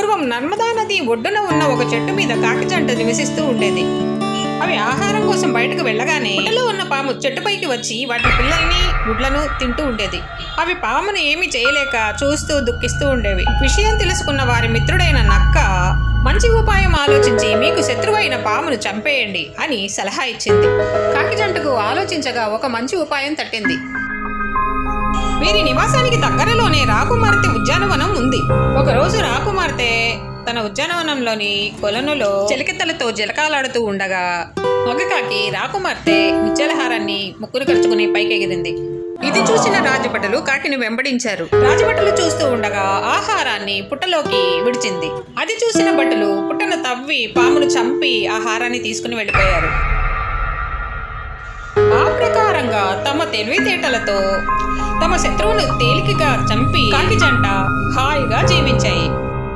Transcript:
పూర్వం నర్మదా నది ఒడ్డున ఉన్న ఒక చెట్టు మీద కాకి జంట నివసిస్తూ ఉండేది. అవి ఆహారం కోసం బయటకు వెళ్ళగానే పుట్టలో ఉన్న పాము చెట్టుపైకి వచ్చి వాటి పిల్లల్ని గుడ్లను తింటూ ఉండేది. అవి పామును ఏమీ చేయలేక చూస్తూ దుఃఖిస్తూ ఉండేవి. విషయం తెలుసుకున్న వారి మిత్రుడైన నక్క మంచి ఉపాయం ఆలోచించి మీకు శత్రువైన పామును చంపేయండి అని సలహా ఇచ్చింది. కాకి జంటకు ఆలోచించగా ఒక మంచి ఉపాయం తట్టింది. వీరి నివాసానికి దగ్గరలోనే రాకుమార్తె ఉద్యానవనం ఉంది. ఒకరోజు రాకుమార్తె తన ఉద్యానవనంలోని కొలనులో చెలికత్తెలతో జలకాలాడుతూ ఉండగా మగకాకి రాకుమార్తె ముత్యాలహారాన్ని ముక్కును కరుచుకుని పైకెగిరింది. ఇది చూసిన రాజభటులు కాకిని వెంబడించారు. రాజభటులు చూస్తూ ఉండగా ఆహారాన్ని పుట్టలోకి విడిచింది. అది చూసిన భటులు పుట్టను తవ్వి పామును చంపి ఆహారాన్ని తీసుకుని వెళ్ళిపోయారు. ఆ ప్రకారంగా తమ తెలివితేటలతో తమ శత్రువును తేలికగా చంపి కాకి జంట హాయిగా జీవించాయి.